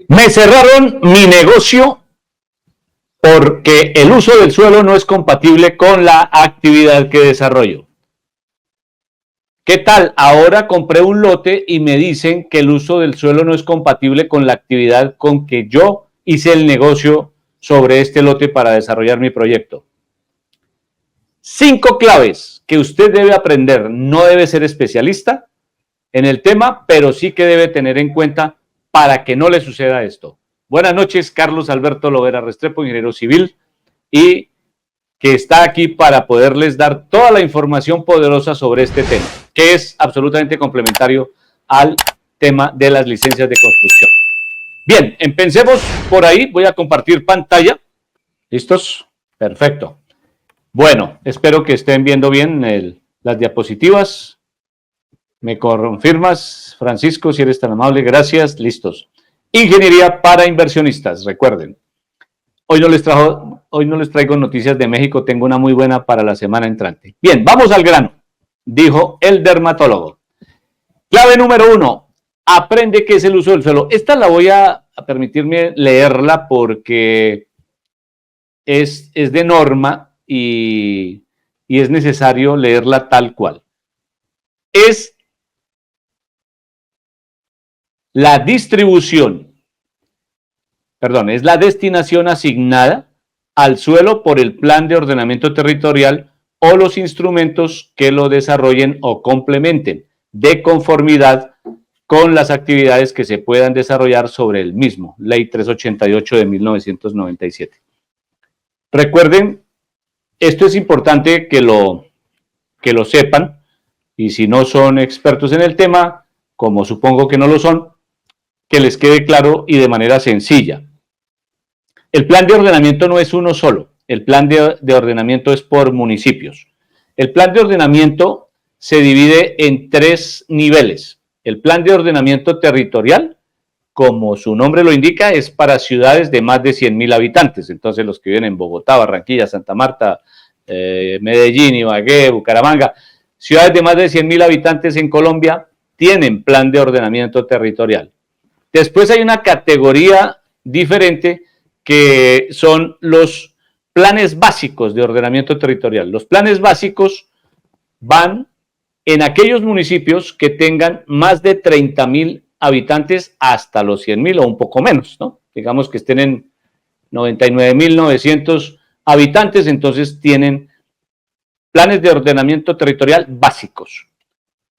Me cerraron mi negocio porque el uso del suelo no es compatible con la actividad que desarrollo. ¿Qué tal? Ahora compré un lote y me dicen que el uso del suelo no es compatible con la actividad con que yo hice el negocio sobre este lote para desarrollar mi proyecto. 5 claves que usted debe aprender. No debe ser especialista en el tema, pero sí que debe tener en cuenta para que no le suceda esto. Buenas noches, Carlos Alberto Lovera Restrepo, ingeniero civil, y que está aquí para poderles dar toda la información poderosa sobre este tema, que es absolutamente complementario al tema de las licencias de construcción. Bien, empecemos por ahí. Voy a compartir pantalla. ¿Listos? Perfecto. Bueno, espero que estén viendo bien las diapositivas. ¿Me confirmas, Francisco, si eres tan amable? Gracias. Listos. Ingeniería para inversionistas, recuerden. Hoy no les traigo noticias de México, tengo una muy buena para la semana entrante. Bien, vamos al grano, dijo el dermatólogo. Clave número 1, aprende qué es el uso del suelo. Esta la voy a permitirme leerla porque es de norma y es necesario leerla tal cual. Es la destinación asignada al suelo por el plan de ordenamiento territorial o los instrumentos que lo desarrollen o complementen, de conformidad con las actividades que se puedan desarrollar sobre el mismo. Ley 388 de 1997. Recuerden, esto es importante que lo sepan, y si no son expertos en el tema, como supongo que no lo son, que les quede claro y de manera sencilla. El plan de ordenamiento no es uno solo, el plan de ordenamiento es por municipios. El plan de ordenamiento se divide en 3 niveles. El plan de ordenamiento territorial, como su nombre lo indica, es para ciudades de más de 100.000 habitantes. Entonces, los que viven en Bogotá, Barranquilla, Santa Marta, Medellín, Ibagué, Bucaramanga, ciudades de más de 100.000 habitantes en Colombia tienen plan de ordenamiento territorial. Después hay una categoría diferente que son los planes básicos de ordenamiento territorial. Los planes básicos van en aquellos municipios que tengan más de 30.000 habitantes hasta los 100.000 o un poco menos, ¿no? Digamos que estén en 99.900 habitantes, entonces tienen planes de ordenamiento territorial básicos.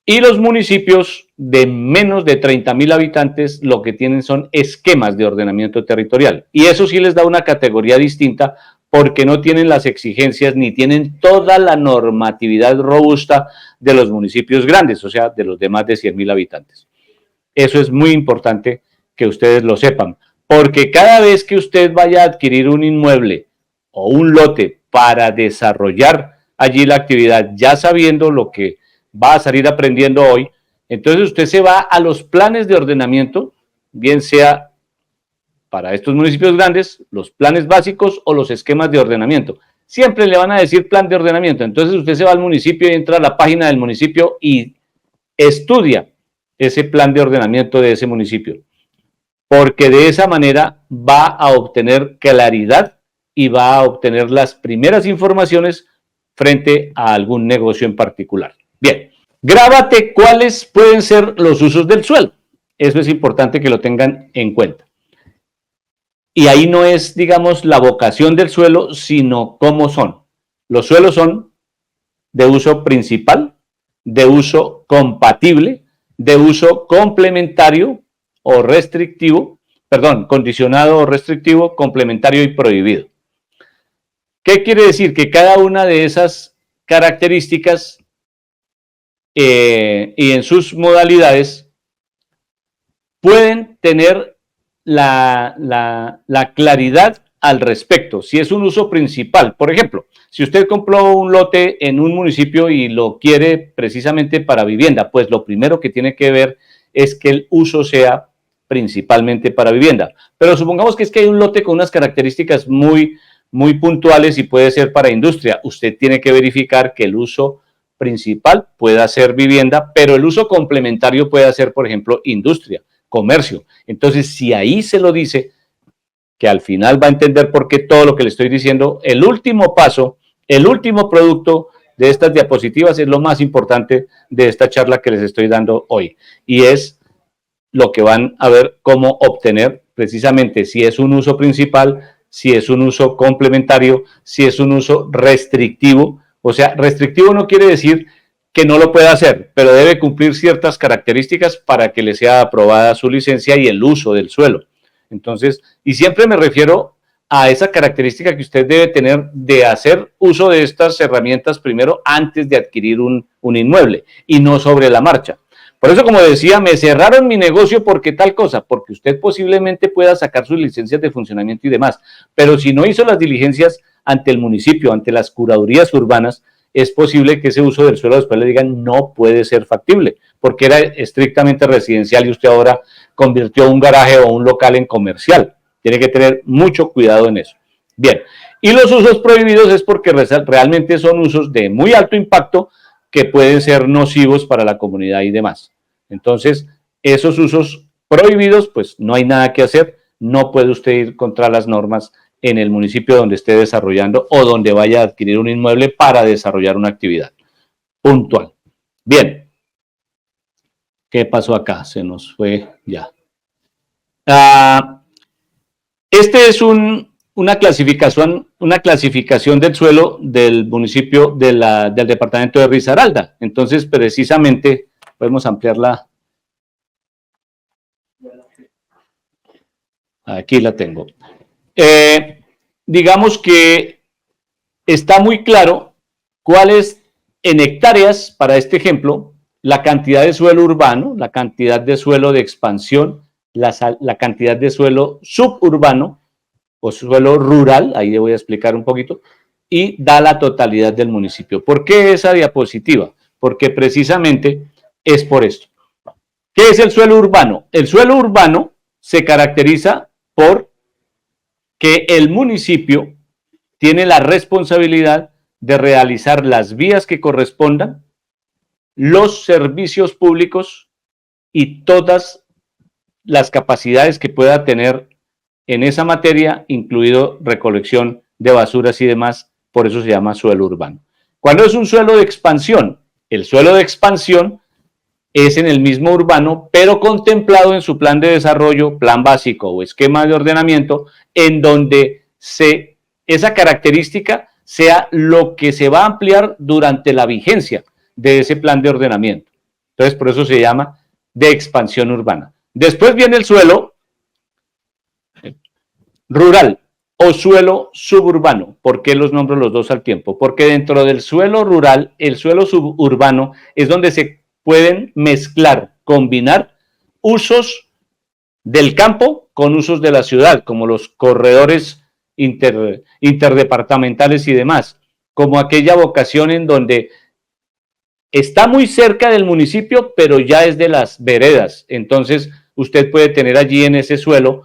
Y los municipios de menos de 30.000 habitantes lo que tienen son esquemas de ordenamiento territorial. Y eso sí les da una categoría distinta porque no tienen las exigencias ni tienen toda la normatividad robusta de los municipios grandes, o sea, de los de más de 100.000 habitantes. Eso es muy importante que ustedes lo sepan, porque cada vez que usted vaya a adquirir un inmueble o un lote para desarrollar allí la actividad, ya sabiendo lo que va a salir aprendiendo hoy, entonces usted se va a los planes de ordenamiento, bien sea para estos municipios grandes, los planes básicos o los esquemas de ordenamiento. Siempre le van a decir plan de ordenamiento, entonces usted se va al municipio y entra a la página del municipio y estudia ese plan de ordenamiento de ese municipio, porque de esa manera va a obtener claridad y va a obtener las primeras informaciones frente a algún negocio en particular. Bien, grábate cuáles pueden ser los usos del suelo. Eso es importante que lo tengan en cuenta. Y ahí no es, digamos, la vocación del suelo, sino cómo son. Los suelos son de uso principal, de uso compatible, de uso complementario o restrictivo, condicionado o restrictivo, complementario y prohibido. ¿Qué quiere decir? Que cada una de esas características y en sus modalidades pueden tener la claridad al respecto. Si es un uso principal, por ejemplo, si usted compró un lote en un municipio y lo quiere precisamente para vivienda, pues lo primero que tiene que ver es que el uso sea principalmente para vivienda. Pero supongamos que es que hay un lote con unas características muy puntuales y puede ser para industria. Usted tiene que verificar que el uso principal pueda ser vivienda, pero el uso complementario puede ser, por ejemplo, industria. comercio. Entonces, si ahí se lo dice, que al final va a entender por qué todo lo que le estoy diciendo, el último paso, el último producto de estas diapositivas es lo más importante de esta charla que les estoy dando hoy, y es lo que van a ver cómo obtener precisamente si es un uso principal, si es un uso complementario, si es un uso restrictivo. O sea, restrictivo no quiere decir que no lo pueda hacer, pero debe cumplir ciertas características para que le sea aprobada su licencia y el uso del suelo. Entonces, y siempre me refiero a esa característica que usted debe tener de hacer uso de estas herramientas primero antes de adquirir un inmueble y no sobre la marcha. Por eso, como decía, me cerraron mi negocio porque tal cosa, porque usted posiblemente pueda sacar sus licencias de funcionamiento y demás, pero si no hizo las diligencias ante el municipio, ante las curadurías urbanas, es posible que ese uso del suelo después le digan no puede ser factible, porque era estrictamente residencial y usted ahora convirtió un garaje o un local en comercial. Tiene que tener mucho cuidado en eso. Bien, y los usos prohibidos es porque realmente son usos de muy alto impacto que pueden ser nocivos para la comunidad y demás. Entonces, esos usos prohibidos, pues no hay nada que hacer, no puede usted ir contra las normas en el municipio donde esté desarrollando o donde vaya a adquirir un inmueble para desarrollar una actividad puntual. Bien, ¿qué pasó acá? Se nos fue ya. Este es una clasificación del suelo del municipio del departamento de Risaralda. Entonces, precisamente, podemos ampliarla. Aquí la tengo. Digamos que está muy claro cuál es en hectáreas, para este ejemplo, la cantidad de suelo urbano, la cantidad de suelo de expansión, la cantidad de suelo suburbano o suelo rural, ahí le voy a explicar un poquito, y da la totalidad del municipio. ¿Por qué esa diapositiva? Porque precisamente es por esto. ¿Qué es el suelo urbano? El suelo urbano se caracteriza por que el municipio tiene la responsabilidad de realizar las vías que correspondan, los servicios públicos y todas las capacidades que pueda tener en esa materia, incluido recolección de basuras y demás. Por eso se llama suelo urbano. ¿Cuándo es un suelo de expansión? El suelo de expansión es en el mismo urbano, pero contemplado en su plan de desarrollo, plan básico o esquema de ordenamiento, en donde esa característica sea lo que se va a ampliar durante la vigencia de ese plan de ordenamiento. Entonces, por eso se llama de expansión urbana. Después viene el suelo rural o suelo suburbano. ¿Por qué los nombro los dos al tiempo? Porque dentro del suelo rural, el suelo suburbano es donde se pueden mezclar, combinar usos del campo con usos de la ciudad, como los corredores interdepartamentales y demás, como aquella vocación en donde está muy cerca del municipio, pero ya es de las veredas. Entonces, usted puede tener allí en ese suelo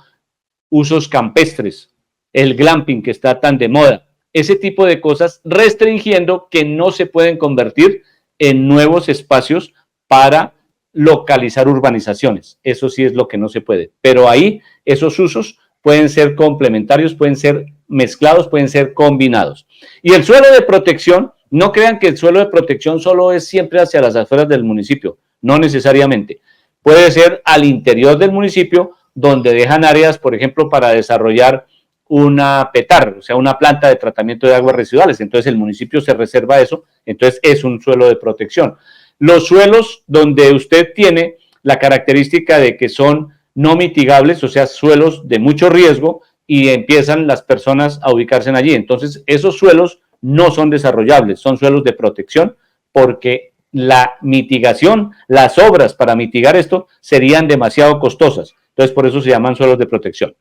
usos campestres, el glamping que está tan de moda, ese tipo de cosas, restringiendo que no se pueden convertir en nuevos espacios para localizar urbanizaciones. Eso sí es lo que no se puede. Pero ahí esos usos pueden ser complementarios, pueden ser mezclados, pueden ser combinados. Y el suelo de protección, no crean que el suelo de protección solo es siempre hacia las afueras del municipio, no necesariamente. Puede ser al interior del municipio, donde dejan áreas, por ejemplo, para desarrollar una PETAR, o sea, una planta de tratamiento de aguas residuales. Entonces el municipio se reserva eso, entonces es un suelo de protección. Los suelos donde usted tiene la característica de que son no mitigables, o sea, suelos de mucho riesgo, y empiezan las personas a ubicarse allí. Entonces, esos suelos no son desarrollables, son suelos de protección, porque la mitigación, las obras para mitigar esto serían demasiado costosas. Entonces, por eso se llaman suelos de protección.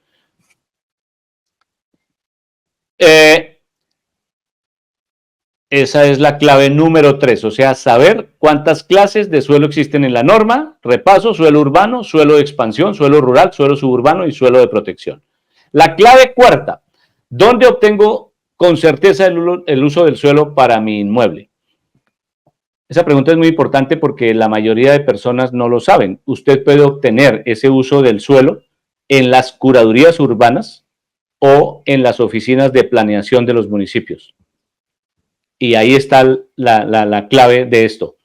Esa es la clave número 3, o sea, saber cuántas clases de suelo existen en la norma. Repaso: suelo urbano, suelo de expansión, suelo rural, suelo suburbano y suelo de protección. La clave cuarta: ¿dónde obtengo con certeza el uso del suelo para mi inmueble? Esa pregunta es muy importante porque la mayoría de personas no lo saben. Usted puede obtener ese uso del suelo en las curadurías urbanas o en las oficinas de planeación de los municipios. Y ahí está la clave de esto.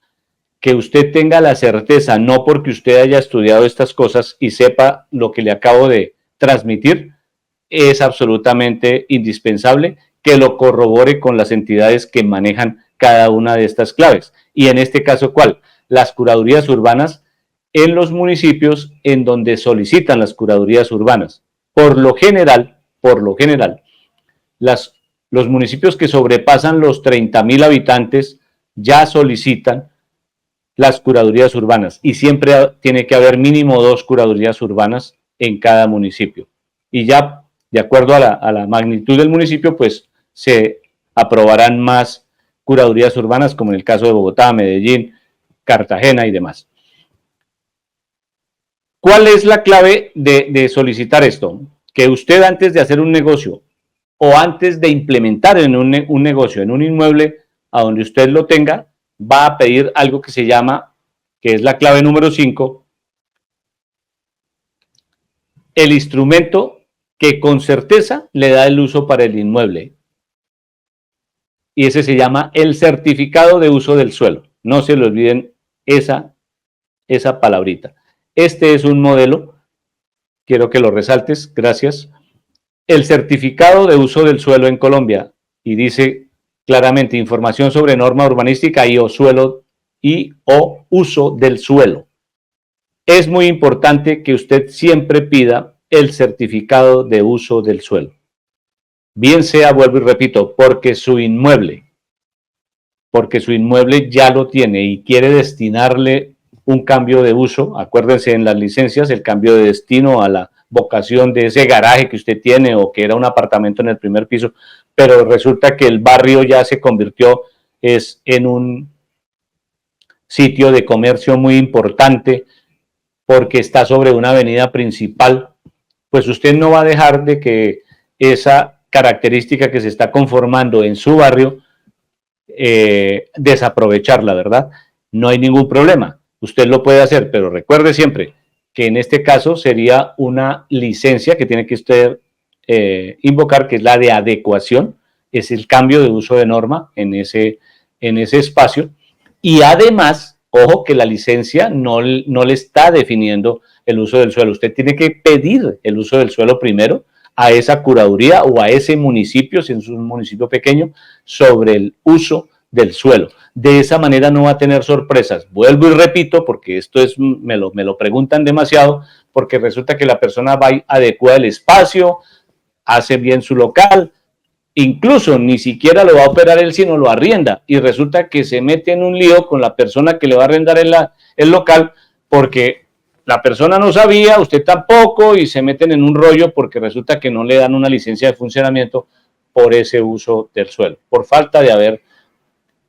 Que usted tenga la certeza, no porque usted haya estudiado estas cosas y sepa lo que le acabo de transmitir, es absolutamente indispensable que lo corrobore con las entidades que manejan cada una de estas claves. Y en este caso, ¿cuál? Las curadurías urbanas en los municipios en donde solicitan las curadurías urbanas. Por lo general, los municipios que sobrepasan los 30,000 habitantes ya solicitan las curadurías urbanas y siempre tiene que haber mínimo 2 curadurías urbanas en cada municipio. Y ya, de acuerdo a la magnitud del municipio, pues se aprobarán más curadurías urbanas, como en el caso de Bogotá, Medellín, Cartagena y demás. ¿Cuál es la clave de solicitar esto? Que usted antes de hacer un negocio o antes de implementar en un negocio, en un inmueble a donde usted lo tenga, va a pedir algo que se llama, que es la clave número 5, el instrumento que con certeza le da el uso para el inmueble. Y ese se llama el certificado de uso del suelo. No se le olviden esa palabrita. Este es un modelo, quiero que lo resaltes, gracias. El certificado de uso del suelo en Colombia, y dice claramente información sobre norma urbanística y o suelo y o uso del suelo. Es muy importante que usted siempre pida el certificado de uso del suelo. Bien sea, vuelvo y repito, porque su inmueble ya lo tiene y quiere destinarle un cambio de uso. Acuérdense en las licencias el cambio de destino a la vocación de ese garaje que usted tiene o que era un apartamento en el primer piso, pero resulta que el barrio ya se convirtió en un sitio de comercio muy importante porque está sobre una avenida principal. Pues usted no va a dejar de que esa característica que se está conformando en su barrio desaprovecharla, ¿verdad? No hay ningún problema, usted lo puede hacer, pero recuerde siempre que en este caso sería una licencia que tiene que usted invocar, que es la de adecuación, es el cambio de uso de norma en ese espacio, y además, ojo que la licencia no le está definiendo el uso del suelo, usted tiene que pedir el uso del suelo primero a esa curaduría o a ese municipio, si es un municipio pequeño, sobre el uso del suelo. De esa manera no va a tener sorpresas. Vuelvo y repito, porque esto es, me lo preguntan demasiado, porque resulta que la persona va y adecua el espacio, hace bien su local, incluso ni siquiera lo va a operar él, sino lo arrienda, y resulta que se mete en un lío con la persona que le va a arrendar el local, porque la persona no sabía, usted tampoco, y se meten en un rollo porque resulta que no le dan una licencia de funcionamiento por ese uso del suelo, por falta de haber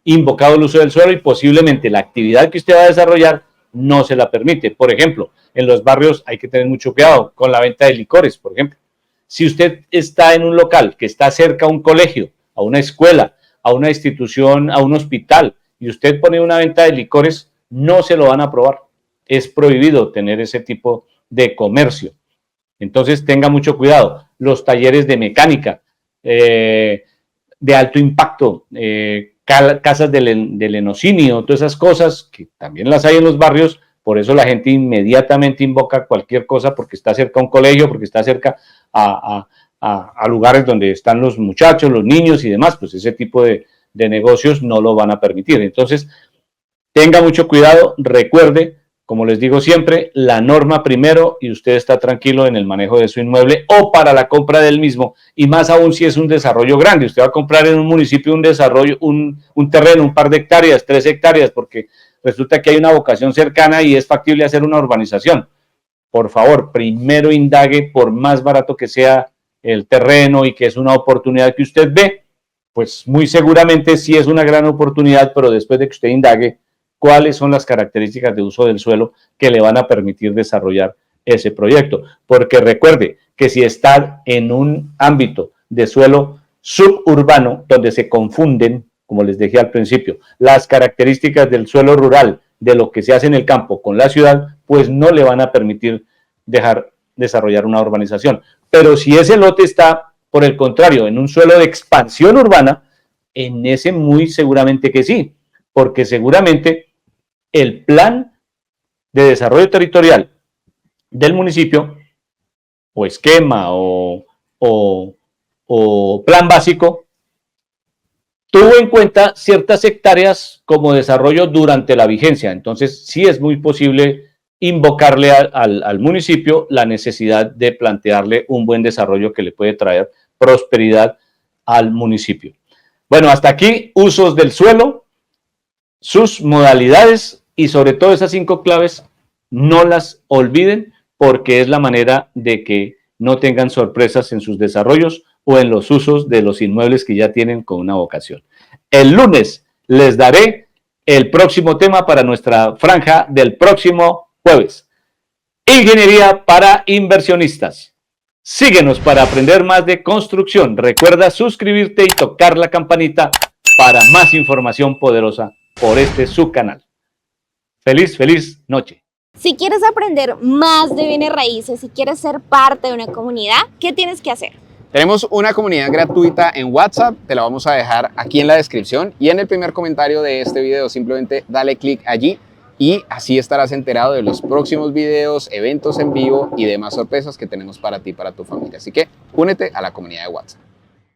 invocado el uso del suelo y posiblemente la actividad que usted va a desarrollar no se la permite. Por ejemplo, en los barrios hay que tener mucho cuidado con la venta de licores, por ejemplo. Si usted está en un local que está cerca a un colegio, a una escuela, a una institución, a un hospital, y usted pone una venta de licores, no se lo van a aprobar. Es prohibido tener ese tipo de comercio. Entonces tenga mucho cuidado. Los talleres de mecánica, de alto impacto, casas de lenocinio, todas esas cosas que también las hay en los barrios, por eso la gente inmediatamente invoca cualquier cosa porque está cerca a un colegio, porque está cerca a lugares donde están los muchachos, los niños y demás, pues ese tipo de negocios no lo van a permitir. Entonces, tenga mucho cuidado, recuerde, como les digo siempre, la norma primero y usted está tranquilo en el manejo de su inmueble o para la compra del mismo, y más aún si es un desarrollo grande. Usted va a comprar en un municipio un desarrollo, un terreno, un par de hectáreas, 3 hectáreas, porque resulta que hay una vocación cercana y es factible hacer una urbanización. Por favor, primero indague, por más barato que sea el terreno y que es una oportunidad que usted ve, pues muy seguramente sí es una gran oportunidad, pero después de que usted indague cuáles son las características de uso del suelo que le van a permitir desarrollar ese proyecto. Porque recuerde que si está en un ámbito de suelo suburbano donde se confunden como les dije al principio, las características del suelo rural, de lo que se hace en el campo con la ciudad, pues no le van a permitir dejar desarrollar una urbanización. Pero si ese lote está, por el contrario, en un suelo de expansión urbana, en ese muy seguramente que sí, porque seguramente el plan de desarrollo territorial del municipio, o esquema, o plan básico, tuvo en cuenta ciertas hectáreas como desarrollo durante la vigencia. Entonces, sí es muy posible invocarle al municipio la necesidad de plantearle un buen desarrollo que le puede traer prosperidad al municipio. Bueno, hasta aquí, usos del suelo, sus modalidades y sobre todo esas 5 claves, no las olviden porque es la manera de que no tengan sorpresas en sus desarrollos o en los usos de los inmuebles que ya tienen con una vocación. El lunes les daré el próximo tema para nuestra franja del próximo jueves. Ingeniería para inversionistas. Síguenos para aprender más de construcción. Recuerda suscribirte y tocar la campanita para más información poderosa por este subcanal. Feliz noche. Si quieres aprender más de bienes raíces, si quieres ser parte de una comunidad, ¿qué tienes que hacer? Tenemos una comunidad gratuita en WhatsApp, te la vamos a dejar aquí en la descripción y en el primer comentario de este video simplemente dale clic allí y así estarás enterado de los próximos videos, eventos en vivo y demás sorpresas que tenemos para ti y para tu familia. Así que únete a la comunidad de WhatsApp.